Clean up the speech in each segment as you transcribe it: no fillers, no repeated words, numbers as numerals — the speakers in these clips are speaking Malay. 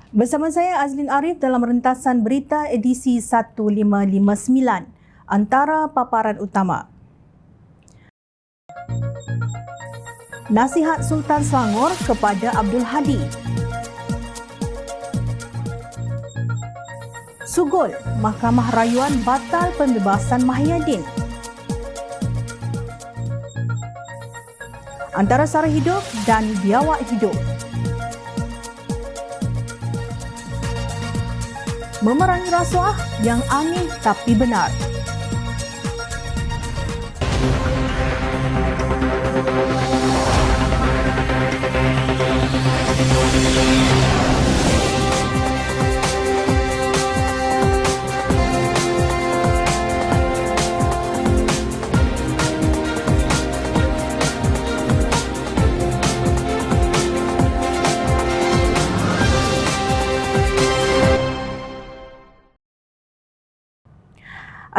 Bersama saya Azlin Arif dalam rentasan berita edisi 1559. Antara paparan utama. Nasihat Sultan Selangor kepada Abdul Hadi. Sugol, Mahkamah Rayuan batal pembebasan Mahyadin. Antara sara hidup dan biawak hidup. Memerangi rasuah yang aneh tapi benar.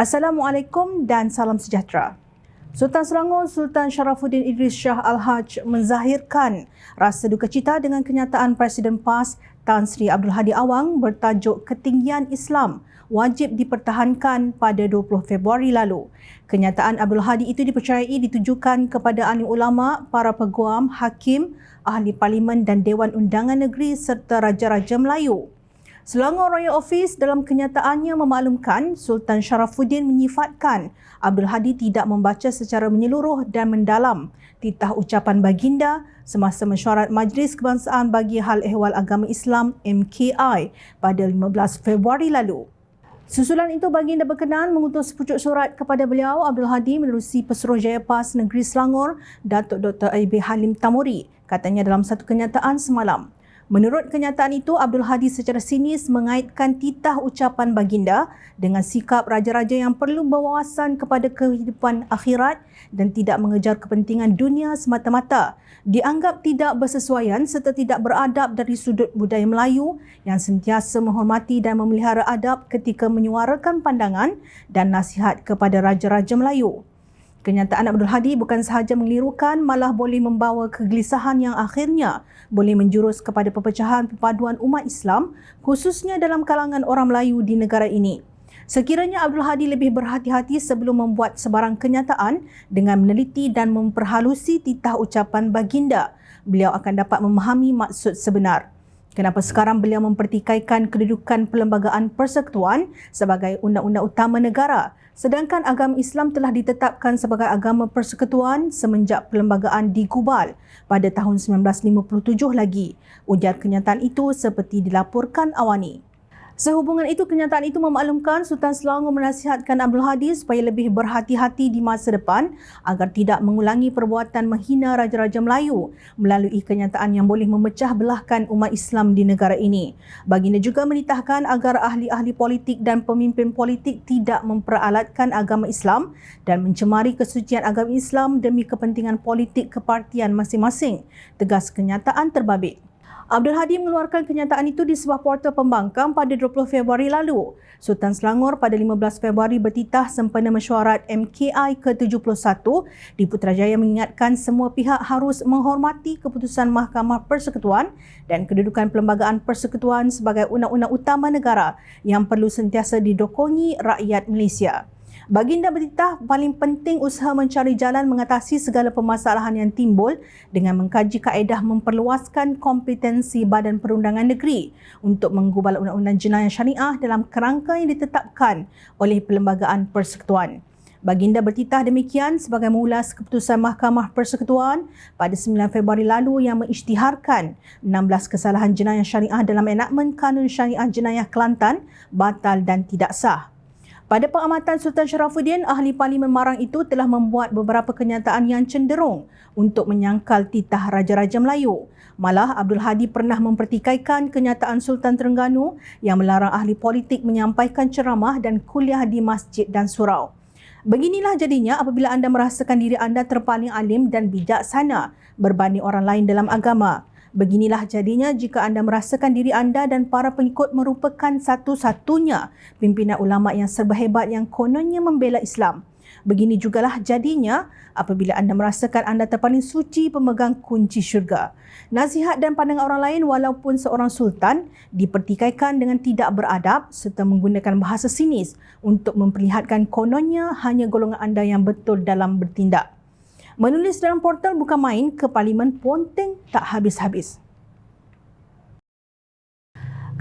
Assalamualaikum dan salam sejahtera. Sultan Selangor Sultan Sharafuddin Idris Shah Al-Haj menzahirkan rasa duka cita dengan kenyataan Presiden PAS Tan Sri Abdul Hadi Awang bertajuk Ketinggian Islam wajib dipertahankan pada 20 Februari lalu. Kenyataan Abdul Hadi itu dipercayai ditujukan kepada alim ulama, para peguam, hakim, ahli parlimen dan Dewan Undangan Negeri serta Raja-Raja Melayu. Selangor Royal Office dalam kenyataannya memaklumkan Sultan Sharafuddin menyifatkan Abdul Hadi tidak membaca secara menyeluruh dan mendalam titah ucapan baginda semasa mesyuarat Majlis Kebangsaan bagi Hal Ehwal Agama Islam MKI pada 15 Februari lalu. Susulan itu, baginda berkenan mengutus pucuk surat kepada beliau Abdul Hadi menerusi Pesuruhjaya PAS Negeri Selangor, Datuk Dr. A.B. Halim Tamuri, katanya dalam satu kenyataan semalam. Menurut kenyataan itu, Abdul Hadi secara sinis mengaitkan titah ucapan baginda dengan sikap raja-raja yang perlu berwawasan kepada kehidupan akhirat dan tidak mengejar kepentingan dunia semata-mata. Dianggap tidak bersesuaian serta tidak beradab dari sudut budaya Melayu yang sentiasa menghormati dan memelihara adab ketika menyuarakan pandangan dan nasihat kepada raja-raja Melayu. Kenyataan Abdul Hadi bukan sahaja mengelirukan, malah boleh membawa kegelisahan yang akhirnya boleh menjurus kepada perpecahan perpaduan umat Islam, khususnya dalam kalangan orang Melayu di negara ini. Sekiranya Abdul Hadi lebih berhati-hati sebelum membuat sebarang kenyataan dengan meneliti dan memperhalusi titah ucapan baginda, beliau akan dapat memahami maksud sebenar. Kenapa sekarang beliau mempertikaikan kedudukan Perlembagaan Persekutuan sebagai undang-undang utama negara, sedangkan agama Islam telah ditetapkan sebagai agama persekutuan semenjak perlembagaan digubal pada tahun 1957 lagi. Ujar kenyataan itu seperti dilaporkan Awani. Sehubungan itu, kenyataan itu memaklumkan Sultan Selangor menasihatkan Abdul Hadi supaya lebih berhati-hati di masa depan agar tidak mengulangi perbuatan menghina Raja-Raja Melayu melalui kenyataan yang boleh memecah belahkan umat Islam di negara ini. Baginda juga menitahkan agar ahli-ahli politik dan pemimpin politik tidak memperalatkan agama Islam dan mencemari kesucian agama Islam demi kepentingan politik kepartian masing-masing, tegas kenyataan terbabit. Abdul Hadi mengeluarkan kenyataan itu di sebuah portal pembangkang pada 20 Februari lalu. Sultan Selangor pada 15 Februari bertitah sempena mesyuarat MKI ke-71 di Putrajaya mengingatkan semua pihak harus menghormati keputusan Mahkamah Persekutuan dan kedudukan Perlembagaan Persekutuan sebagai undang-undang utama negara yang perlu sentiasa didokongi rakyat Malaysia. Baginda bertitah paling penting usaha mencari jalan mengatasi segala permasalahan yang timbul dengan mengkaji kaedah memperluaskan kompetensi Badan Perundangan Negeri untuk menggubal undang-undang jenayah syariah dalam kerangka yang ditetapkan oleh Perlembagaan Persekutuan. Baginda bertitah demikian sebagai mengulas keputusan Mahkamah Persekutuan pada 9 Februari lalu yang mengisytiharkan 16 kesalahan jenayah syariah dalam enakmen Kanun Syariah Jenayah Kelantan batal dan tidak sah. Pada pengamatan Sultan Sharafuddin, ahli parlimen Marang itu telah membuat beberapa kenyataan yang cenderung untuk menyangkal titah Raja-Raja Melayu. Malah, Abdul Hadi pernah mempertikaikan kenyataan Sultan Terengganu yang melarang ahli politik menyampaikan ceramah dan kuliah di masjid dan surau. Beginilah jadinya apabila anda merasakan diri anda terpaling alim dan bijaksana berbanding orang lain dalam agama. Beginilah jadinya jika anda merasakan diri anda dan para pengikut merupakan satu-satunya pimpinan ulama yang serba hebat yang kononnya membela Islam. Begini jugalah jadinya apabila anda merasakan anda terpaling suci pemegang kunci syurga. Nasihat dan pandangan orang lain walaupun seorang sultan dipertikaikan dengan tidak beradab serta menggunakan bahasa sinis untuk memperlihatkan kononnya hanya golongan anda yang betul dalam bertindak. Menulis dalam portal bukan main, ke Parlimen ponteng tak habis-habis.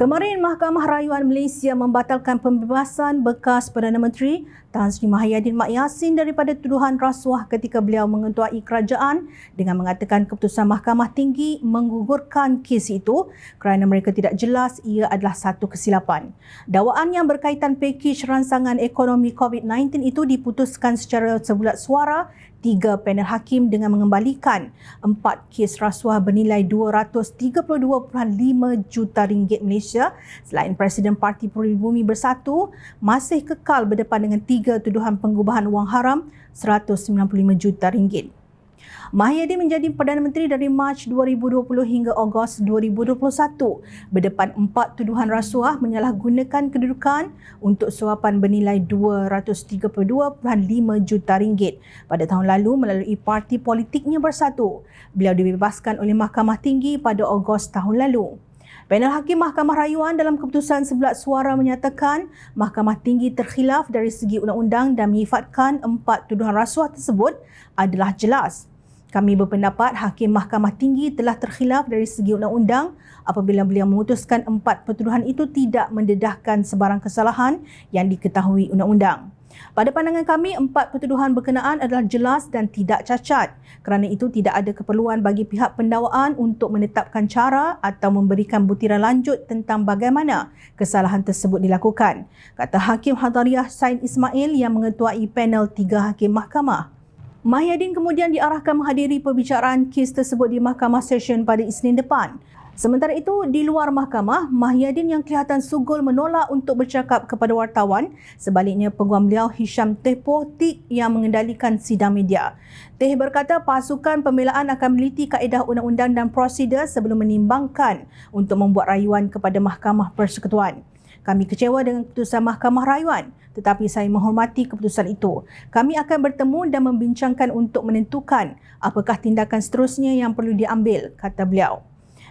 Kemarin, Mahkamah Rayuan Malaysia membatalkan pembebasan bekas Perdana Menteri Tan Sri Mahyadin Mak Yassin daripada tuduhan rasuah ketika beliau mengetuai kerajaan dengan mengatakan keputusan Mahkamah Tinggi menggugurkan kes itu kerana mereka tidak jelas ia adalah satu kesilapan. Dakwaan yang berkaitan pakej rancangan ekonomi COVID-19 itu diputuskan secara sebulat suara 3 panel hakim dengan mengembalikan 4 kes rasuah bernilai 232.5 juta ringgit Malaysia selain Presiden Parti Peribumi Bersatu masih kekal berdepan dengan 3 tuduhan pengubahan wang haram 195 juta ringgit. Mahyadin menjadi Perdana Menteri dari Mac 2020 hingga Ogos 2021 berdepan 4 tuduhan rasuah menyalahgunakan kedudukan untuk suapan bernilai 232.5 juta ringgit pada tahun lalu melalui parti politiknya Bersatu. Beliau dibebaskan oleh Mahkamah Tinggi pada Ogos tahun lalu. Panel Hakim Mahkamah Rayuan dalam keputusan sebulat suara menyatakan Mahkamah Tinggi terkhilaf dari segi undang-undang dan menyifatkan 4 tuduhan rasuah tersebut adalah jelas. Kami berpendapat Hakim Mahkamah Tinggi telah terkhilaf dari segi undang-undang apabila beliau memutuskan 4 pertuduhan itu tidak mendedahkan sebarang kesalahan yang diketahui undang-undang. Pada pandangan kami, 4 pertuduhan berkenaan adalah jelas dan tidak cacat. Kerana itu tidak ada keperluan bagi pihak pendakwaan untuk menetapkan cara atau memberikan butiran lanjut tentang bagaimana kesalahan tersebut dilakukan, kata Hakim Hadariah Said Ismail yang mengetuai panel 3 hakim mahkamah. Mahyadin kemudian diarahkan menghadiri perbicaraan kes tersebut di Mahkamah Session pada Isnin depan. Sementara itu, di luar mahkamah, Mahyadin yang kelihatan sugul menolak untuk bercakap kepada wartawan. Sebaliknya, peguam beliau Hisham Teh Pohtik yang mengendalikan sidang media. Teh berkata pasukan pembelaan akan meliti kaedah undang-undang dan prosedur sebelum menimbangkan untuk membuat rayuan kepada Mahkamah Persekutuan. Kami kecewa dengan keputusan Mahkamah Rayuan, tetapi saya menghormati keputusan itu. Kami akan bertemu dan membincangkan untuk menentukan apakah tindakan seterusnya yang perlu diambil, kata beliau.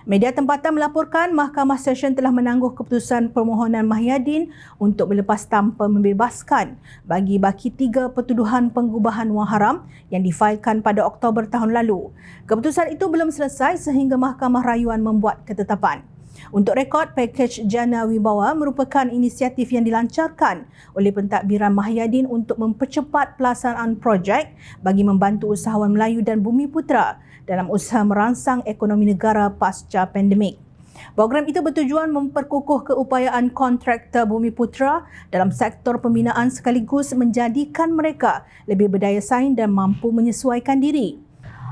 Media tempatan melaporkan Mahkamah Session telah menangguh keputusan permohonan Mahyadin untuk melepas tanpa membebaskan bagi baki 3 pertuduhan pengubahan wang haram yang difailkan pada Oktober tahun lalu. Keputusan itu belum selesai sehingga Mahkamah Rayuan membuat ketetapan. Untuk rekod, pakej Jana Wibawa merupakan inisiatif yang dilancarkan oleh pentadbiran Mahyadin untuk mempercepat pelaksanaan projek bagi membantu usahawan Melayu dan Bumiputera dalam usaha merangsang ekonomi negara pasca pandemik. Program itu bertujuan memperkukuh keupayaan kontraktor Bumiputera dalam sektor pembinaan sekaligus menjadikan mereka lebih berdaya saing dan mampu menyesuaikan diri.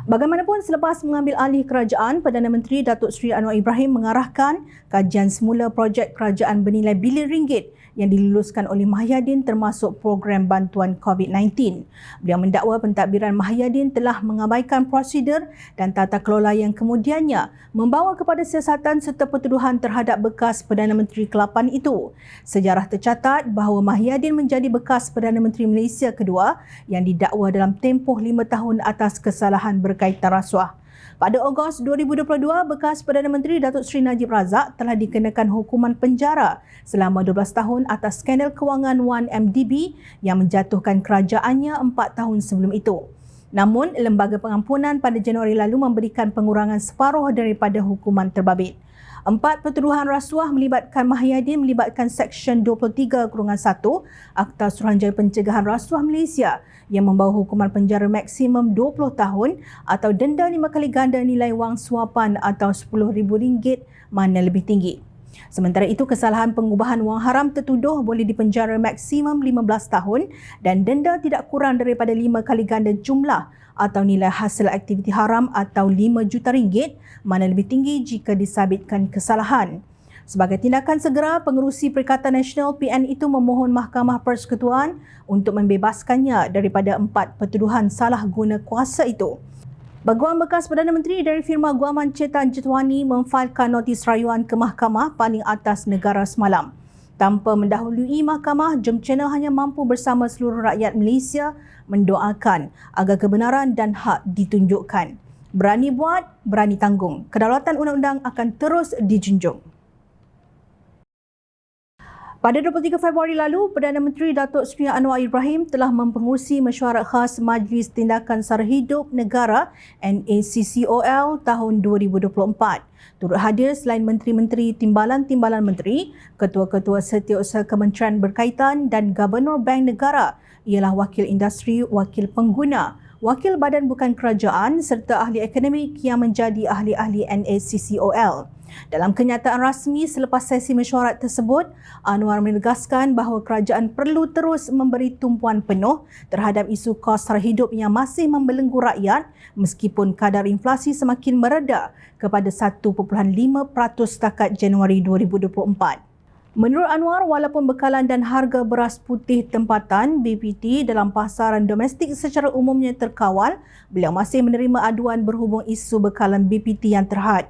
Bagaimanapun, selepas mengambil alih kerajaan, Perdana Menteri Datuk Seri Anwar Ibrahim mengarahkan kajian semula projek kerajaan bernilai bilion ringgit yang diluluskan oleh Mahyadin termasuk program bantuan COVID-19. Beliau mendakwa pentadbiran Mahyadin telah mengabaikan prosedur dan tata kelola yang kemudiannya membawa kepada siasatan serta pertuduhan terhadap bekas Perdana Menteri ke-8 itu. Sejarah tercatat bahawa Mahyadin menjadi bekas Perdana Menteri Malaysia kedua yang didakwa dalam tempoh 5 tahun atas kesalahan berkaitan rasuah. Pada Ogos 2022, bekas Perdana Menteri Datuk Seri Najib Razak telah dikenakan hukuman penjara selama 12 tahun atas skandal kewangan 1MDB yang menjatuhkan kerajaannya 4 tahun sebelum itu. Namun, Lembaga Pengampunan pada Januari lalu memberikan pengurangan separuh daripada hukuman terbabit. 4 pertuduhan rasuah melibatkan Mahyadin melibatkan Seksyen 23-1 Akta Suruhanjaya Pencegahan Rasuah Malaysia yang membawa hukuman penjara maksimum 20 tahun atau denda 5 kali ganda nilai wang suapan atau RM10,000 mana lebih tinggi. Sementara itu, kesalahan pengubahan wang haram tertuduh boleh dipenjara maksimum 15 tahun dan denda tidak kurang daripada 5 kali ganda jumlah atau nilai hasil aktiviti haram atau RM5 juta mana lebih tinggi jika disabitkan kesalahan. Sebagai tindakan segera, Pengerusi Perikatan Nasional PN itu memohon Mahkamah Persekutuan untuk membebaskannya daripada 4 pertuduhan salah guna kuasa itu. Baguam bekas Perdana Menteri dari firma guaman Cetan Jetwani memfailkan notis rayuan ke Mahkamah Paling Atas Negara semalam. Tanpa mendahului mahkamah, Jom Channel hanya mampu bersama seluruh rakyat Malaysia mendoakan agar kebenaran dan hak ditunjukkan. Berani buat, berani tanggung. Kedaulatan undang-undang akan terus dijunjung. Pada 23 Februari lalu, Perdana Menteri Datuk Seri Anwar Ibrahim telah mempengerusi mesyuarat khas Majlis Tindakan Sara Hidup Negara NACCOL tahun 2024. Turut hadir selain menteri-menteri, timbalan-timbalan menteri, ketua-ketua setiausaha kementerian berkaitan dan Gubernur Bank Negara ialah wakil industri, wakil pengguna, wakil badan bukan kerajaan serta ahli akademik yang menjadi ahli-ahli NACCOL. Dalam kenyataan rasmi selepas sesi mesyuarat tersebut, Anwar menegaskan bahawa kerajaan perlu terus memberi tumpuan penuh terhadap isu kos sara hidup yang masih membelenggu rakyat meskipun kadar inflasi semakin mereda kepada 1.5% setakat Januari 2024. Menurut Anwar, walaupun bekalan dan harga beras putih tempatan BPT dalam pasaran domestik secara umumnya terkawal, beliau masih menerima aduan berhubung isu bekalan BPT yang terhad.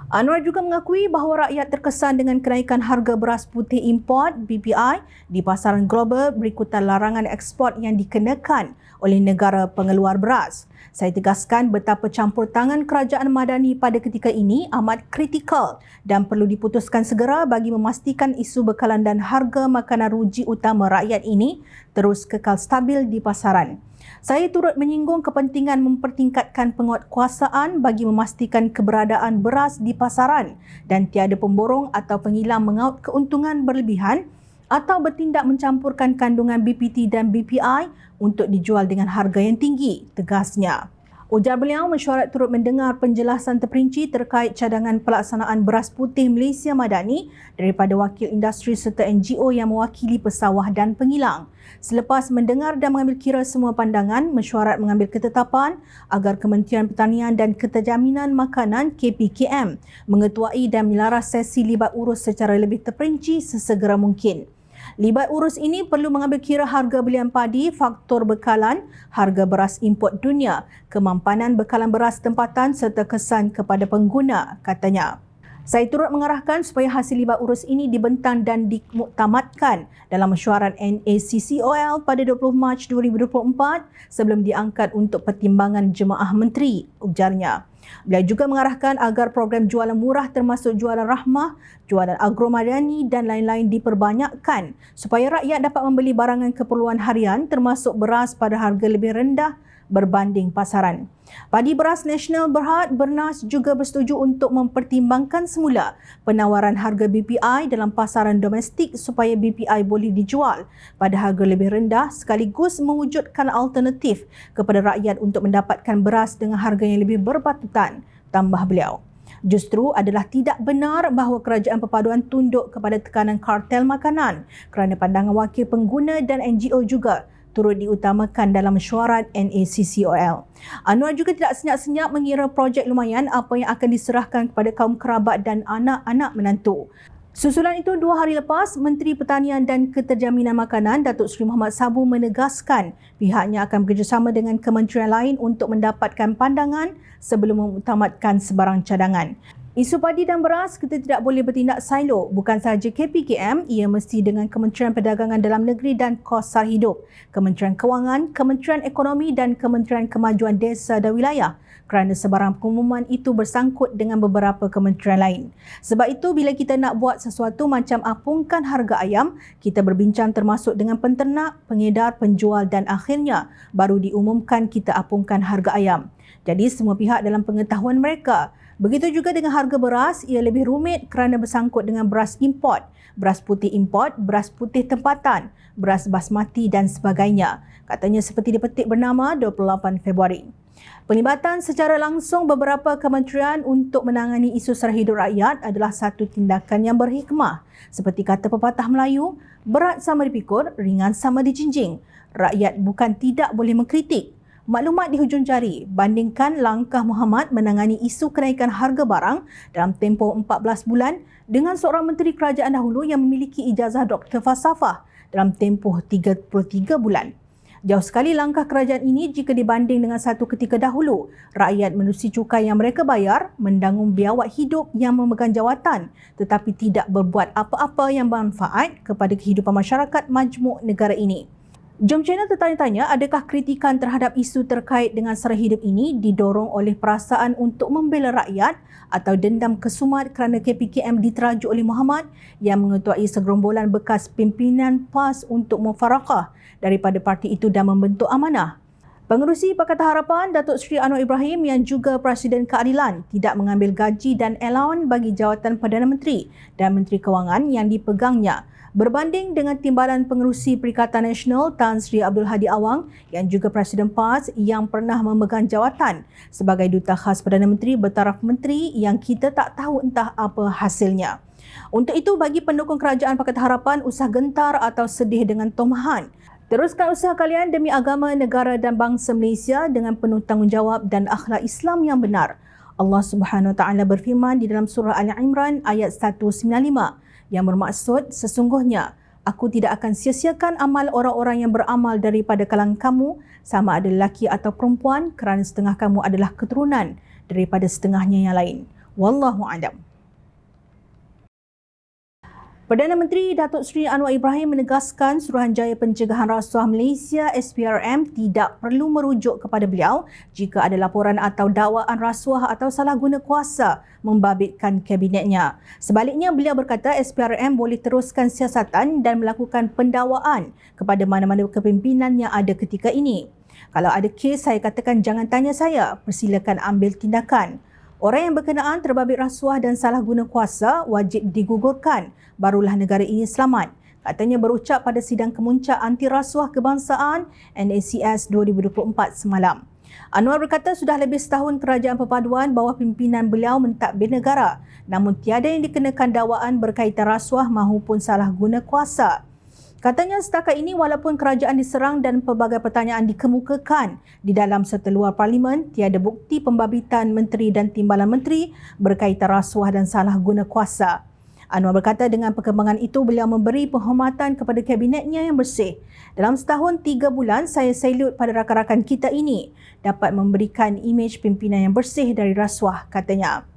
Anwar juga mengakui bahawa rakyat terkesan dengan kenaikan harga beras putih import BPI di pasaran global berikutan larangan ekspor yang dikenakan oleh negara pengeluar beras. Saya tegaskan betapa campur tangan kerajaan madani pada ketika ini amat kritikal dan perlu diputuskan segera bagi memastikan isu bekalan dan harga makanan ruji utama rakyat ini terus kekal stabil di pasaran. Saya turut menyinggung kepentingan mempertingkatkan penguatkuasaan bagi memastikan keberadaan beras di pasaran dan tiada pemborong atau pengilang mengaut keuntungan berlebihan atau bertindak mencampurkan kandungan BPT dan BPI untuk dijual dengan harga yang tinggi, tegasnya. Ujar beliau, mesyuarat turut mendengar penjelasan terperinci terkait cadangan pelaksanaan beras putih Malaysia Madani daripada wakil industri serta NGO yang mewakili pesawah dan pengilang. Selepas mendengar dan mengambil kira semua pandangan, mesyuarat mengambil ketetapan agar Kementerian Pertanian dan Keterjaminan Makanan KPKM mengetuai dan melaras sesi libat urus secara lebih terperinci sesegera mungkin. Libat urus ini perlu mengambil kira harga belian padi, faktor bekalan, harga beras import dunia, kemampanan bekalan beras tempatan serta kesan kepada pengguna, katanya. Saya turut mengarahkan supaya hasil libat urus ini dibentang dan dimuktamadkan dalam mesyuarat NACCOL pada 20 Mac 2024 sebelum diangkat untuk pertimbangan jemaah menteri, ujarnya. Beliau juga mengarahkan agar program jualan murah termasuk jualan rahmah, jualan agromadani dan lain-lain diperbanyakkan supaya rakyat dapat membeli barangan keperluan harian termasuk beras pada harga lebih rendah berbanding pasaran. Padi Beras Nasional Berhad Bernas juga bersetuju untuk mempertimbangkan semula penawaran harga BPI dalam pasaran domestik supaya BPI boleh dijual pada harga lebih rendah sekaligus mewujudkan alternatif kepada rakyat untuk mendapatkan beras dengan harga yang lebih berpatutan, tambah beliau. Justru adalah tidak benar bahawa kerajaan perpaduan tunduk kepada tekanan kartel makanan kerana pandangan wakil pengguna dan NGO juga turut diutamakan dalam mesyuarat NACCOL. Anwar juga tidak senyap-senyap mengira projek lumayan apa yang akan diserahkan kepada kaum kerabat dan anak-anak menantu. Susulan itu, 2 hari lepas, Menteri Pertanian dan Keterjaminan Makanan Datuk Seri Mohamad Sabu menegaskan pihaknya akan bekerjasama dengan kementerian lain untuk mendapatkan pandangan sebelum mengutamatkan sebarang cadangan. Isu padi dan beras, kita tidak boleh bertindak silo. Bukan sahaja KPKM, ia mesti dengan Kementerian Perdagangan Dalam Negeri dan Kos Sara Hidup, Kementerian Kewangan, Kementerian Ekonomi dan Kementerian Kemajuan Desa dan Wilayah kerana sebarang pengumuman itu bersangkut dengan beberapa kementerian lain. Sebab itu, bila kita nak buat sesuatu macam apungkan harga ayam, kita berbincang termasuk dengan penternak, pengedar, penjual dan akhirnya baru diumumkan kita apungkan harga ayam. Jadi semua pihak dalam pengetahuan mereka. Begitu juga dengan harga beras, ia lebih rumit kerana bersangkut dengan beras import, beras putih import, beras putih tempatan, beras basmati dan sebagainya. Katanya seperti dipetik bernama 28 Februari. Penglibatan secara langsung beberapa kementerian untuk menangani isu sara hidup rakyat adalah satu tindakan yang berhikmah. Seperti kata pepatah Melayu, berat sama dipikul, ringan sama dijinjing. Rakyat bukan tidak boleh mengkritik. Maklumat di hujung jari, bandingkan langkah Muhammad menangani isu kenaikan harga barang dalam tempoh 14 bulan dengan seorang menteri kerajaan dahulu yang memiliki ijazah Doktor Falsafah dalam tempoh 33 bulan. Jauh sekali langkah kerajaan ini jika dibanding dengan satu ketika dahulu. Rakyat menerusi cukai yang mereka bayar, menanggung biawak hidup yang memegang jawatan tetapi tidak berbuat apa-apa yang bermanfaat kepada kehidupan masyarakat majmuk negara ini. Jom channel tertanya-tanya, adakah kritikan terhadap isu terkait dengan sara hidup ini didorong oleh perasaan untuk membela rakyat atau dendam kesumat kerana KPKM diterajuk oleh Muhammad yang mengetuai segerombolan bekas pimpinan PAS untuk mufarakah daripada parti itu dan membentuk amanah? Pengerusi Pakatan Harapan Datuk Seri Anwar Ibrahim yang juga Presiden Keadilan tidak mengambil gaji dan allowance bagi jawatan Perdana Menteri dan Menteri Kewangan yang dipegangnya. Berbanding dengan timbalan pengerusi Perikatan Nasional Tan Sri Abdul Hadi Awang yang juga Presiden PAS yang pernah memegang jawatan sebagai Duta Khas Perdana Menteri bertaraf menteri yang kita tak tahu entah apa hasilnya. Untuk itu, bagi pendukung kerajaan Pakatan Harapan, usah gentar atau sedih dengan tomahan. Teruskan usaha kalian demi agama, negara dan bangsa Malaysia dengan penuh tanggungjawab dan akhlak Islam yang benar. Allah Subhanahu Wa Taala berfirman di dalam surah Al-Imran ayat 195 yang bermaksud, sesungguhnya aku tidak akan sia-siakan amal orang-orang yang beramal daripada kalangan kamu sama ada lelaki atau perempuan kerana setengah kamu adalah keturunan daripada setengahnya yang lain. Wallahu a'lam. Perdana Menteri Datuk Seri Anwar Ibrahim menegaskan Suruhanjaya Pencegahan Rasuah Malaysia SPRM tidak perlu merujuk kepada beliau jika ada laporan atau dakwaan rasuah atau salah guna kuasa membabitkan kabinetnya. Sebaliknya, beliau berkata SPRM boleh teruskan siasatan dan melakukan pendakwaan kepada mana-mana kepimpinan yang ada ketika ini. Kalau ada kes, saya katakan jangan tanya saya, persilakan ambil tindakan. Orang yang berkenaan terbabit rasuah dan salah guna kuasa wajib digugurkan, barulah negara ini selamat. Katanya berucap pada sidang kemuncak anti rasuah kebangsaan NACS 2024 semalam. Anwar berkata sudah lebih setahun kerajaan perpaduan bawah pimpinan beliau mentadbir negara, namun tiada yang dikenakan dakwaan berkaitan rasuah maupun salah guna kuasa. Katanya setakat ini walaupun kerajaan diserang dan pelbagai pertanyaan dikemukakan di dalam serta luar parlimen, tiada bukti pembabitan menteri dan timbalan menteri berkaitan rasuah dan salah guna kuasa. Anwar berkata dengan perkembangan itu beliau memberi penghormatan kepada kabinetnya yang bersih. Dalam setahun 3 bulan saya salut pada rakan-rakan kita ini dapat memberikan imej pimpinan yang bersih dari rasuah, katanya.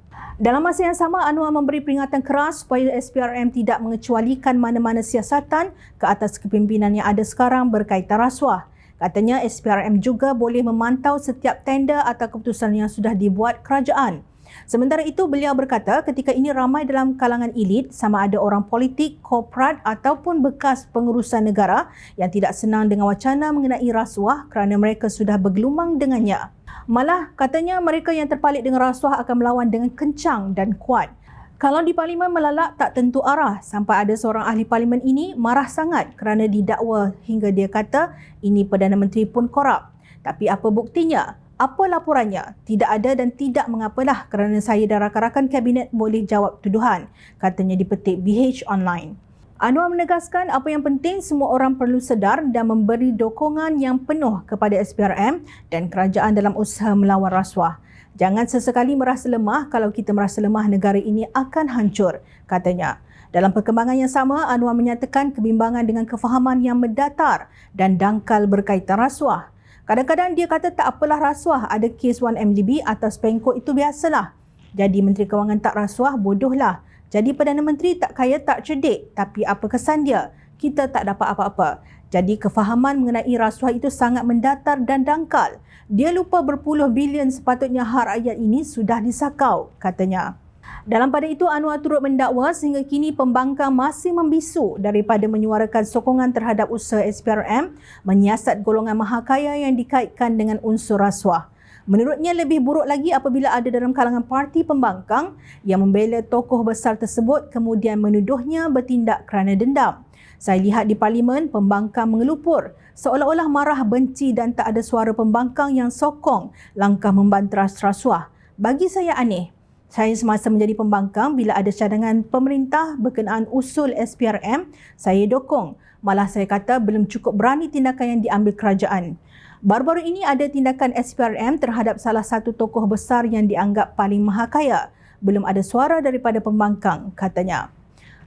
Dalam masa yang sama, Anwar memberi peringatan keras supaya SPRM tidak mengecualikan mana-mana siasatan ke atas kepimpinan yang ada sekarang berkaitan rasuah. Katanya SPRM juga boleh memantau setiap tender atau keputusan yang sudah dibuat kerajaan. Sementara itu, beliau berkata ketika ini ramai dalam kalangan elit sama ada orang politik, korporat ataupun bekas pengurusan negara yang tidak senang dengan wacana mengenai rasuah kerana mereka sudah bergelumang dengannya. Malah katanya mereka yang terpalit dengan rasuah akan melawan dengan kencang dan kuat. Kalau di parlimen melalak tak tentu arah, sampai ada seorang ahli parlimen ini marah sangat kerana didakwa hingga dia kata ini Perdana Menteri pun korup. Tapi apa buktinya? Apa laporannya? Tidak ada dan tidak mengapalah kerana saya dan rakan-rakan kabinet boleh jawab tuduhan, katanya dipetik BH Online. Anwar menegaskan apa yang penting semua orang perlu sedar dan memberi dukungan yang penuh kepada SPRM dan kerajaan dalam usaha melawan rasuah. Jangan sesekali merasa lemah, kalau kita merasa lemah negara ini akan hancur, katanya. Dalam perkembangan yang sama, Anwar menyatakan kebimbangan dengan kefahaman yang mendatar dan dangkal berkaitan rasuah. Kadang-kadang dia kata tak apalah rasuah, ada kes 1MDB atas pengkot itu biasalah. Jadi Menteri Kewangan tak rasuah, bodohlah. Jadi Perdana Menteri tak kaya tak cerdik, tapi apa kesan dia? Kita tak dapat apa-apa. Jadi kefahaman mengenai rasuah itu sangat mendatar dan dangkal. Dia lupa berpuluh bilion sepatutnya hak rakyat ini sudah disakau, katanya. Dalam pada itu, Anwar turut mendakwa sehingga kini pembangkang masih membisu daripada menyuarakan sokongan terhadap usaha SPRM menyiasat golongan mahakaya yang dikaitkan dengan unsur rasuah. Menurutnya lebih buruk lagi apabila ada dalam kalangan parti pembangkang yang membela tokoh besar tersebut kemudian menuduhnya bertindak kerana dendam. Saya lihat di parlimen, pembangkang mengelupur seolah-olah marah, benci dan tak ada suara pembangkang yang sokong langkah membanteras rasuah. Bagi saya aneh. Saya semasa menjadi pembangkang, bila ada cadangan pemerintah berkenaan usul SPRM, saya dukung. Malah saya kata belum cukup berani tindakan yang diambil kerajaan. Baru-baru ini ada tindakan SPRM terhadap salah satu tokoh besar yang dianggap paling mahakaya. Belum ada suara daripada pembangkang, katanya.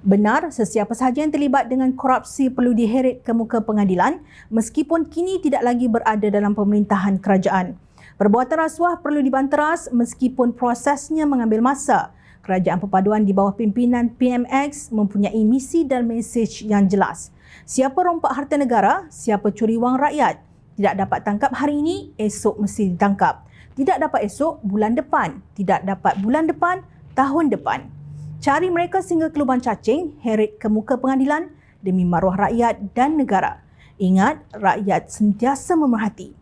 Benar, sesiapa sahaja yang terlibat dengan korupsi perlu diheret ke muka pengadilan meskipun kini tidak lagi berada dalam pemerintahan kerajaan. Perbuatan rasuah perlu dibanteras meskipun prosesnya mengambil masa. Kerajaan Perpaduan di bawah pimpinan PMX mempunyai misi dan mesej yang jelas. Siapa rompak harta negara, siapa curi wang rakyat, tidak dapat tangkap hari ini, esok mesti ditangkap. Tidak dapat esok, bulan depan. Tidak dapat bulan depan, tahun depan. Cari mereka sehingga ke lubang cacing, heret ke muka pengadilan demi maruah rakyat dan negara. Ingat, rakyat sentiasa memerhati.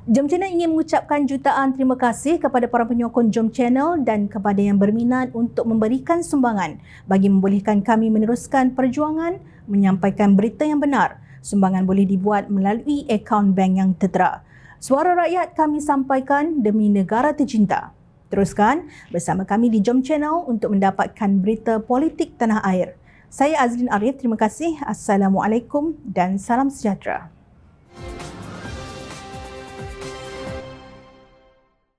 Jom Channel ingin mengucapkan jutaan terima kasih kepada para penyokong Jom Channel dan kepada yang berminat untuk memberikan sumbangan bagi membolehkan kami meneruskan perjuangan menyampaikan berita yang benar. Sumbangan boleh dibuat melalui akaun bank yang tertera. Suara rakyat kami sampaikan demi negara tercinta. Teruskan bersama kami di Jom Channel untuk mendapatkan berita politik tanah air. Saya Azrin Arif, terima kasih. Assalamualaikum dan salam sejahtera.